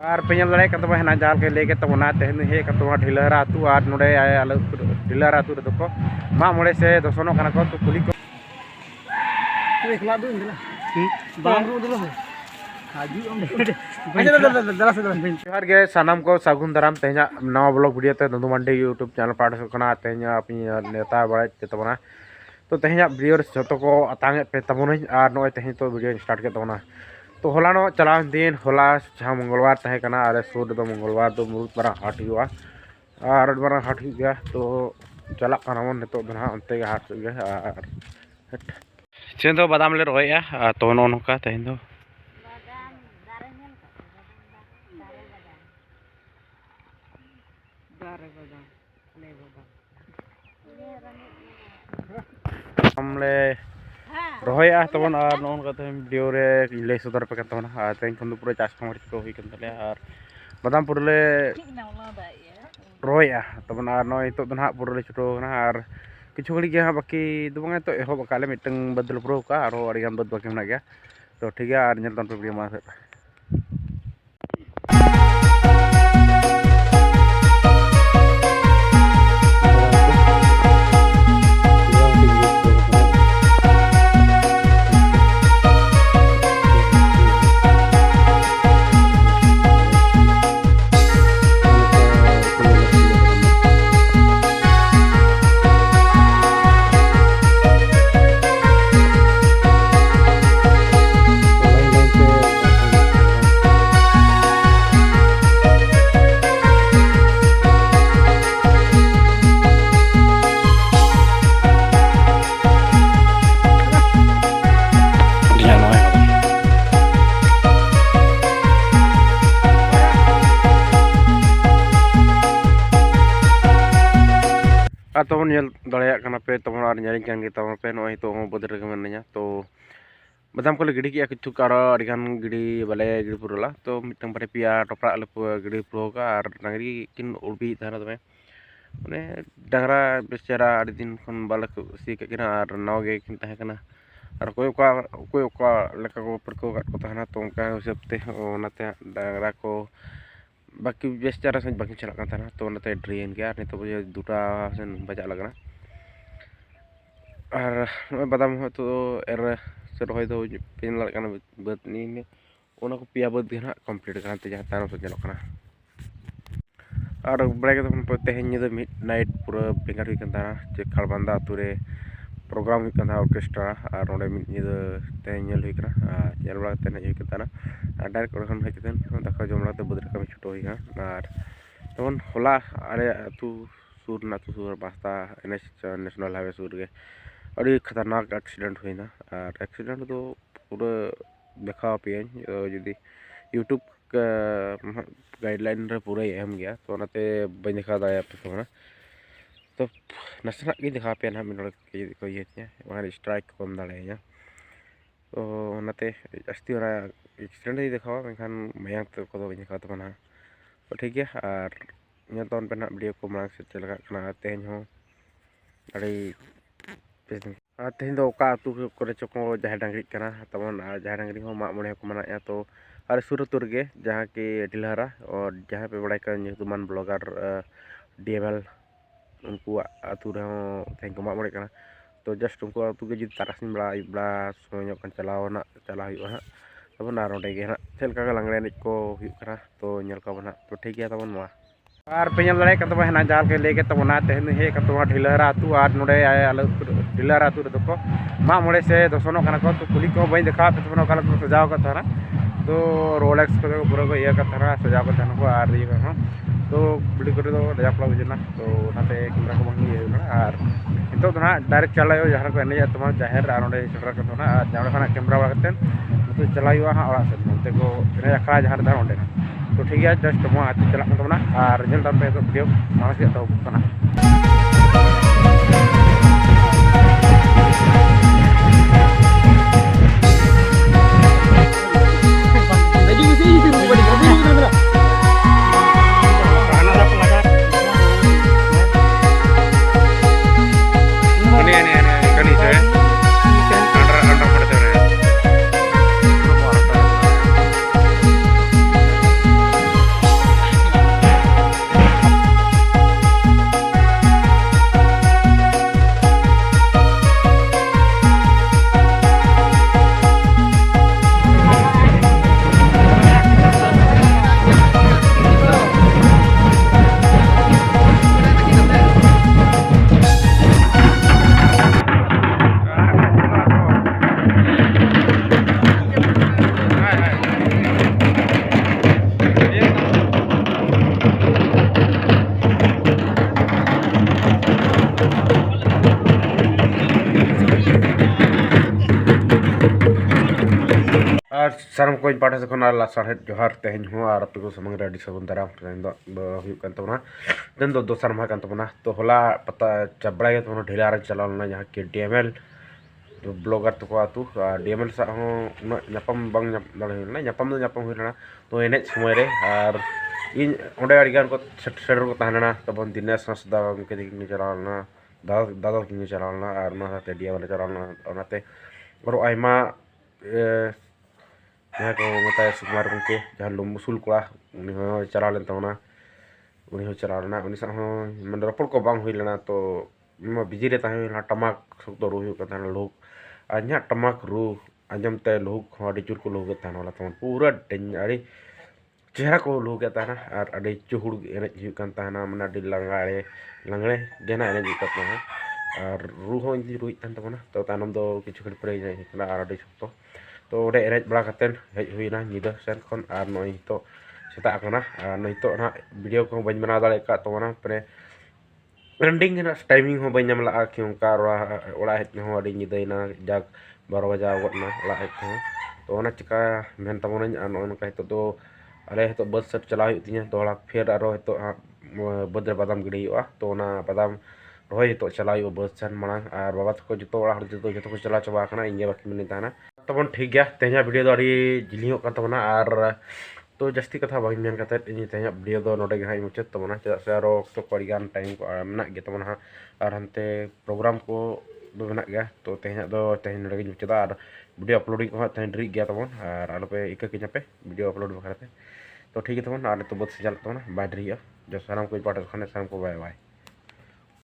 और पेल दाड़े तब हेना जहाँ के लेके तबना तेहन हे ढिलहरा आतु और नोडे आले ढिलहरा आतु रे को मा मोड़े से दसनो कना को तो कुली को जोहार गे सानाम को सागुन दाराम तेहना नवा ब्लॉग वीडियो ते नंदू मांडी यूट्यूब चैनल पाठ कना तेहना अपनी नेता बड़ाई तबना तो तेहना वीडियो जो को आतांगे पे तबन और नॉय तेहन तो वीडियो स्टार्ट के तबना तो हलानो चलाव दिन होला जहाँ मंगलवार तहे कना अरे सूर दो मंगलवार दो बहुत बड़ा हाट हुआ और बड़ा हाट हुआ तो चला कना नितो दना अंते हाट और चेन दो बादाम ले रोया तो नोका तेहन दो हमले रोया तबन और नौन का वीडियो रे ले सुधार पे करता तेन खन पूरा चाष कमर को हुई कन और बादाम पूरा ले रोया तबन और नय तो ना पूरा ले छुटो और किछु घड़ी के बाकी दो बंगे तो एहब काले मिटंग बदल पुरो का और अड़ी गान बद बाकी मेना गया तो ठीक है और नेल तन पे वीडियो मा तबन दाड़ा पे तब तब पे नई तो बद रहा तो बादाम को गिड़ी किया किचु गान गिड़ी बाले गिड़ी पुरला तो मिट्टन बारे पिया टपरा गिड़ी पुरोगा और डांगरी किन उड़बी तहना तब मैंने डांगरा बेचारा अड़ी दिन खन बाल सी कना और नाव गे किन तहना और कोई को परको को तहना तो उनका हिसाब से डांगरा को बाकी बेचारा से बाकी चलना तो ड्रेन गया नहीं तो दूटा से बजा लगना और बादाम तो एर से रही तो पेन लगा बद नहीं को पिया बद हाँ कमप्लीट करते जहाँ तार से चलना और बड़ा के तेहन मिड नाइट पूरा बेंगार हुई खड़बांदा आतुरे प्रोग्राम हुई ऑर्केस्ट्रा और नोड़े मिड तेहन चल बड़ा डायरेक्ट हज दाका जम बद कमी छुटो हुई और तब होला अरे आतु सूर आतु सूर बास्ता नेशनल हाईवे सूर के अड़ी खतरनाक एक्सीडेंट हुई और एक्सीडेंट तो पूरा देखा पे जुदी यूट्यूब गाइडलाइन रे पूरा एम गया तो बी देखा दाया पे तो नासेना देखा पे ना मिनट को ये स्ट्राइक को एम दाड़ा तो जास्ती एक्सीडेंट ही देखा मेखान मयांग को देखा तबना तो ठीक है और तन पे वीडियो को मांग से चलना तेहन हो अड़ी तेहन दो आतु को चको जहाँ डांगरी तबन जहाँ डांगरी माग मोड़े को मना तो और सुर तुर के जहाँ की ढिलहरा और जहाँ पे बड़ा नुमान ब्लॉगर DML उनको आतु तेहन को माग मोड़े तो जस्ट उनको आतु के जुदी तारासिन बड़ा अयुब बड़ा समय चलावना चला तबन और हाँ चलका लांगड़े एन को तो नलका तो ठीक है तबन और पेल दाड़े तब हेना जहाँ के लेके तबना तेहन हे ढिलहरा आतु और नोड़े आले ढिलहरा आतु रे को मा मोड़े से दसनो कना को तो कुली को बी देखा पे तबन को सजाव का तो रोलेक्स को पूरा को ये सजाव को और ये तो बड़ी को रजापड़ा बुझना तो कैमरा को बंग और नितो तो डायरेक्ट चलाओ जहाँ को एने तब जाहिर और सेटर को जहाँ कैमरा बड़ा तो चलाओ हाँ और से को एने अखड़ा जहाँ अंडे तो ठीक है जस्ट आती चलना तबना और जल पे वीडियो मानस तो सारम को पाठे से लासार जोहार तेहन हो और पे को समंग रेडी सबन दाराम दिन दो दोसर माह तो होला पता चबड़ा के तो ढेला चलाना जहाँ के DML ब्लॉगर तो आतु DML सा हो नापम बंग नापम हुई तो एने समय रे और इन ओंडे अड़िगान को सेटर को तहना तबन दिनेश हंसदा उनके दिखने चलाना दादा किने चलाना और ना साथे DML चलाना ओनाते और आइमा यहाँ को मताय सुकुमार गंके जहाँ मुसुल कोड़ा उनी हो चला लेन तबना उनी हो चला लेना उनी सा हो मन रपड़ को बांग हुई लेना तो मा बिजी रे ताहे ना टमाक सुक रू हुई कता लोग अन्या टमाक रू अंजम ते लोग हडी चुर को लोग तान वाला तमन पूरा डेंज अड़ी चेहरा को लोग कहता है ना और अड़ी चुहुड़ एने हुई कांता है ना मन अड़ी लंगड़े गेना एने हुई काता है और रू हो इंदी रुई तान तबना तो तानम दो किछु खड़ परे जाय ना और अड़ी सकतो तो ओडे एरेज बड़ा कतेन हेज हुईना निदा सेन खन और नई तो सेता कना नई तो ना वीडियो को बन बना दाले का तो ना परे एंडिंग ना टाइमिंग हो बन ला कि उनका ओड़ा हेज हो अड़ी निदैना जाग 12 बजा गटना ओड़ा हेज हो तो ना चिका मेन तबन नका तो अरे तो बस सेट चला हुई तो फिर और तो बद्रे बादाम गिड़ी तो बादाम रोय तो चला बस सेन मांग और बाबा तक जो को चला चाबा इन बाकी मिनी तबन ठीक गया तेजा वीडियो दो जिलियों तबना और तो जस्ती कथा बाइन मेन कते तेजा वीडियो दो नोडे गे मुचाद तबना चेदा से आरो तो कड़ीगान टाइम को मेना गे तबना और हनते प्रोग्राम को दो मेना गया तो तेजा दो तेज नोडे गे मुचादा और वीडियो अपलोडिंग को तेज ड्री गया तबन और आलोपे इका किनापे वीडियो अपलोड बखराते तो ठीक है तबन और तो बस चल तबना बाय ड्री जो साराम को पाटे खाने साराम को बाय बाय।